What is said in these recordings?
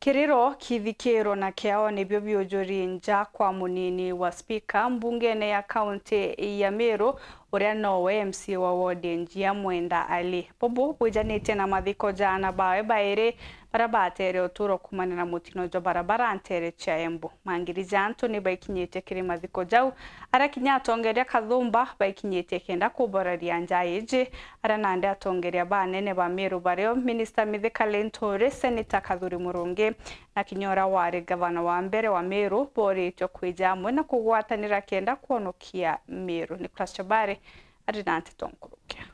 Kiriro kithikiro na kiao nibyo biojuri nja kwa munini wa spika mbungene ya kaunti ya Meru uria nowe MC wa wodi Njia Mwenda Ali. Bobo bwijanite na mathiko jana bawe baire barabatere oturo kumana na mutino jo barabara antere cha Embu. Mangirija Anthony baikinyete kiri mathiko jau arakinya atongeria kathumba baikinyete kenda kuboraria njaije aranande atongeria banene ba Meru bareo Minister Mithika Lentore, Senator Kathuri Murungi na kinyora wari gavana wa mbere wa Meru boretyo kwijamwe na kugwatanira kenda kuonokia Meru. Nicholas Chabare adinante tonkurukia.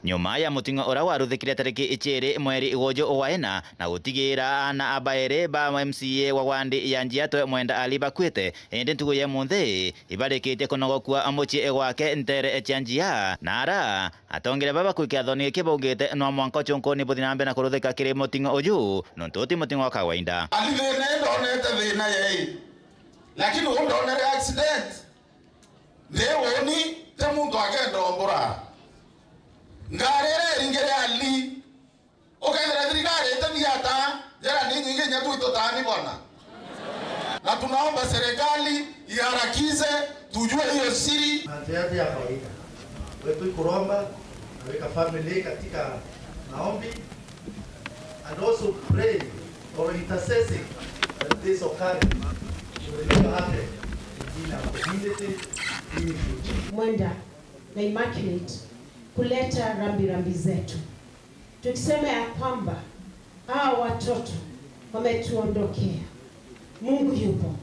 Nyuma ya mutingo ora waruthikire tariki ichere mweri igojo waena na gutigira na abaere ba MCA wa wandi ya Njia Mwenda Ali bakwete ende ntugo ya munthe ibarekete konogokua amuchi egwake ntere echanjia nara atongere baba kukiathoni kibogete no mwanko chonkoni budinambe na kuruthika kire mutingo oju nontuti mutingo kawaida alivene ndonete thina yei lakini ndonere accident lewoni te mundu agenda ombora ngarere ingere ali okendera thirikari itathigata jera ni nyingi nyatu totani bwana na tunaomba serikali iharakize tujue hiyo siri hadi ya kawaida wewe kuromba weka family katika maombi and also pray or intercessing that this occurrence will never happen in our community. Mwenda na Immaculate kuleta rambirambi zetu tukisema ya kwamba hawa watoto wametuondokea. Mungu yupo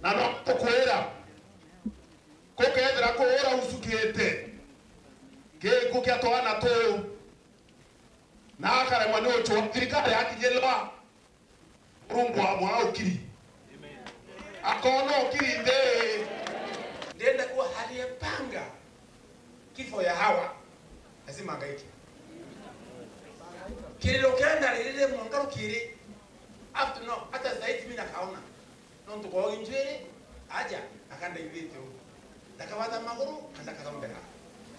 na nokukwera kokethera kuura usukite giko kiatwana to na akare mwana ocho thirikari akinyelwa rungu amwa ukiri akono ukiri ndenda kuwa aliyepanga kifo ya hawa lazima angaike kirilo kenda lile mwangaro kiri after no hata zaidi mimi nakaona non to kwa injere aja akanda ibete nakawata maguru kanda kazombera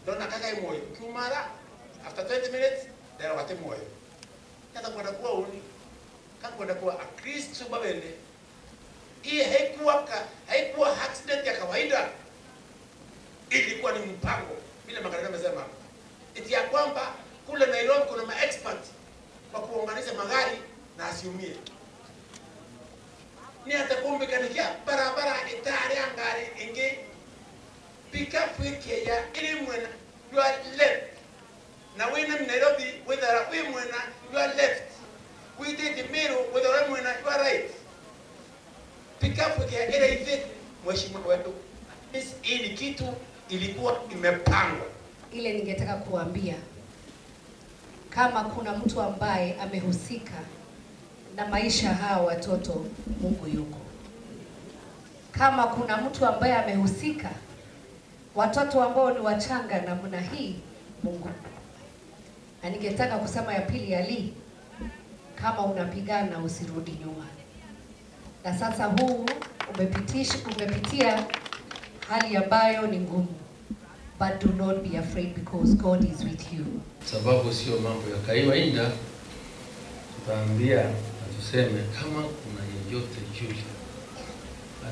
ndo nakaka moyo kumara after 20 minutes ndio wate moyo kata kwenda kuwa uni kwenda kuwa Kristo babende hii haikuwa accident ya kawaida, ilikuwa ni mpango. Vile magari amesema eti ya kwamba kule Nairobi kuna ma-expert kwa kuunganisha magari na asiumie. Ni atakumbe kanikia barabara itari angari ingi pick up wiki ya ili mwena you are left. Na wina Nairobi whether we mwena you are left. We did the middle whether we mwena you are right. Pick up wiki ya ile hivi mheshimiwa wetu. Hii kitu ilikuwa imepangwa. Ile ningetaka kuambia kama kuna mtu ambaye amehusika na maisha hawa watoto, Mungu yuko. Kama kuna mtu ambaye amehusika watoto ambao ni wachanga namna hii, Mungu. Na ningetaka kusema ya pili Ali, kama unapigana usirudi nyuma. Na sasa huu umepitia hali ambayo ni ngumu. But do not be afraid because God is with you. Sababu sio mambo ya kawaida. Tutaambia na tuseme kama kuna yeyote yule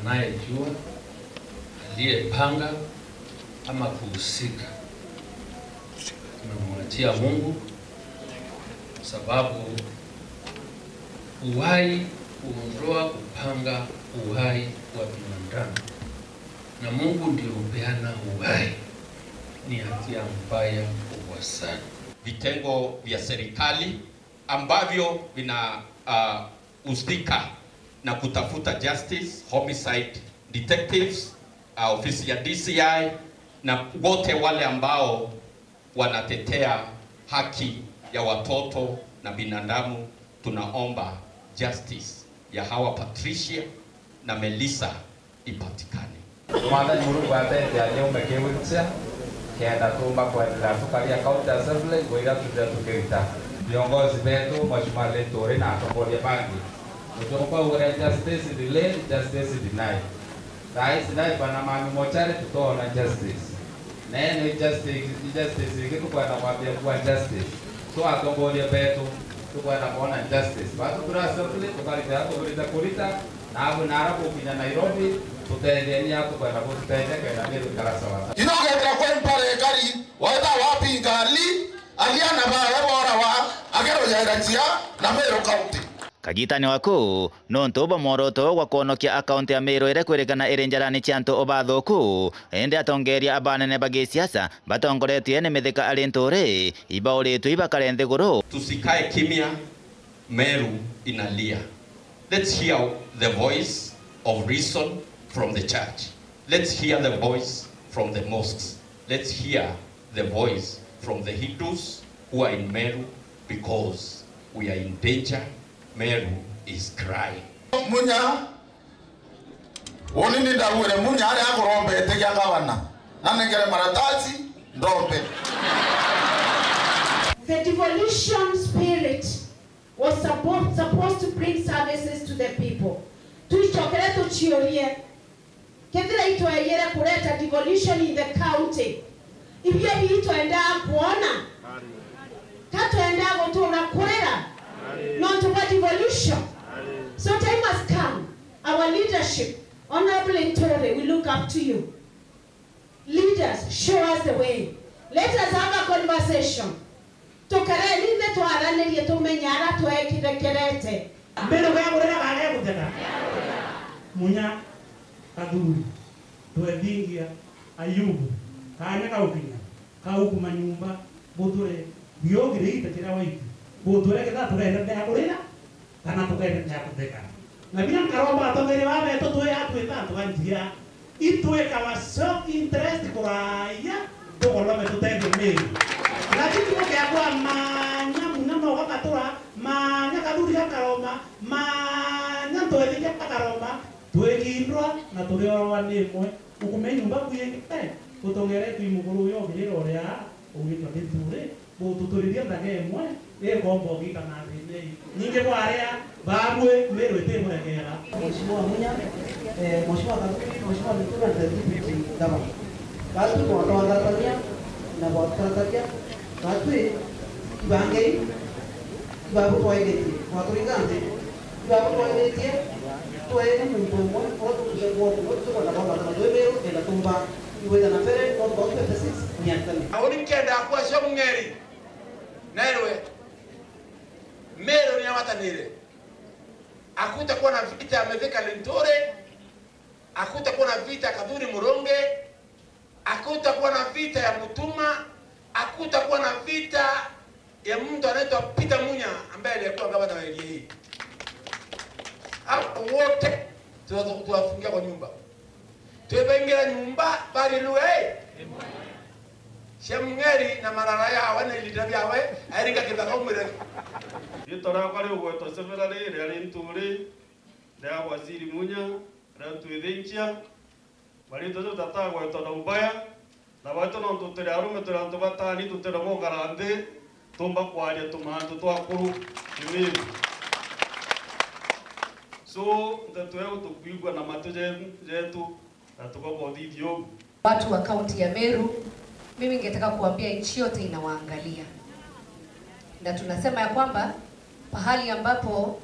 anayejua, aliyepanga ama kuhusika, tunamwachia Mungu, sababu uhai huondoa kupanga uhai wa binadamu, na Mungu ndiye hupeana uhai. Ni hatia mbaya kubwa sana. Vitengo vya serikali ambavyo vina husika na kutafuta justice, homicide detectives, ofisi ya DCI na wote wale ambao wanatetea haki ya watoto na binadamu, tunaomba justice ya hawa Patricia na Melissa ipatikane. Mwathani Mungu atete anyume kiwitsia kenda tumba kuendelea tukaria kaunti assembly goira tukirita viongozi wetu Mheshimiwa Lentore na atongoria bangi tutoka ure justice delay justice deny rais naye bana mami mochari tutoona justice nene justice ikitu kwa na mwambia kwa justice So atongoria betu tukwenda kuona justice. Basi turasafiri tukarita kurita na abo narabu kinya Nairobi tutendenia tukwenda kutendeka kenda Meru karasawa. Inogetera kwa mpare kari waita wapi ngali aliana ba bora wa agero jairatia na Meru County. Kagitani wako nonto moroto gwa konokia account ya Meru ire kwerekana ire njarani chanto obathoku ende atongeria abanene bagisiasa batongoretie ne metheka alintore ibaoretwe ibakarenthe guru. Tusikae kimya, Meru inalia. Let's hear the voice of reason from the church. Let's hear the voice from the mosques. Let's hear the voice from the Hindus who are in Meru, because we are in danger. Meru is crying. Munya onini ndawure munya ari akorombe tekia gavana nanengere maratasi ndombe. The devolution spirit was supposed to bring services to the people. Tuichokere tuchiorie kedira itoyere kuleta devolution in the county. Ibyo bitoenda kuona katoenda gutuna kurera not about devolution. So time has come. Our leadership, Honorable Ntore, we look up to you. Leaders, show us the way. Let us have a conversation. Tokareli ne to arane ye to menyara to ekirekerete. Mbele kwa kurera kage kuteka. Munya kaduri. To edingia Ayubu. Kane ka ukinya. Ka ukuma nyumba boture biogire itetera waiti. Boture keda turenda ya kurera. Kana tukenda ya kuteka. Na bila karomba atongere wa beto to ya tweta to anjia. Itwe kama self interest kwa ya to kola meto tende Meru. Lakini kwa kwa manya munama wakatora manya kaduri ya karoma manya to edingia karoma twekindwa na turio wanemwe ukumenyu mbakuyengite utongere kwimuguru yo giriro ria ugitwa Nture botuturiria ndagemwe egombo gikana thine nyinge bwaria bamwe Meru etemuregera Mheshimiwa Munya Mheshimiwa Nture na deputy governor batu kwa Tanzania na kwa Tanzania batu bangei babu kwa ile kwa turingante babu kwa ile tuwe muntu mwe kwa tushengwa kwa na baba na Meru ila tumba iwe na fere kwa 26 nyatani Onikenda kwa shomngeri nawe Meru ni amatanire akutakuwa na vita ya Metheka Lintore, akutakuwa na vita ya Kadhuri Muronge, akutakuwa na vita ya Mutuma, akutakuwa na vita ya mtu anaitwa Peter Munya ambaye alikuwa gavana wa area hii. Hapo wote tuwafungia kwa nyumba. Tubengira nyumba bali luwe. Shemngeri na marara ya wana ilitabi awe airinga kidaka umere. Itora kwa leo gweto severale rali Nture da waziri Munya da tuithenchia bali toto tata gweto na ubaya na bato no tutere arume turanto batani tutere mo garande tomba kwaje tumanto twakuru Meru. So ndatweo tukuigwa na matoje yetu na tukobothithio watu wa kaunti ya Meru. Mimi ningetaka kuambia nchi yote inawaangalia, na tunasema ya kwamba pahali ambapo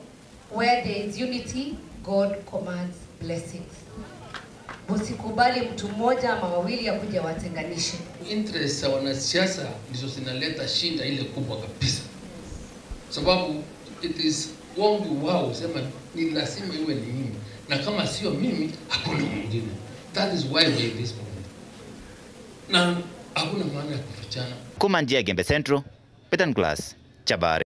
where there is unity God commands blessings. Usikubali mtu mmoja ama wawili ya kuja watenganishe. Interest za wanasiasa ndizo zinaleta shinda ile kubwa kabisa, sababu it is wangu wao sema ni lazima iwe ni mimi, na kama sio mimi hakuna mwingine. That is why we are this moment. Na hakuna maana ya kufichana. Kumanjia Gembe Central, Peter Glass, Chabare.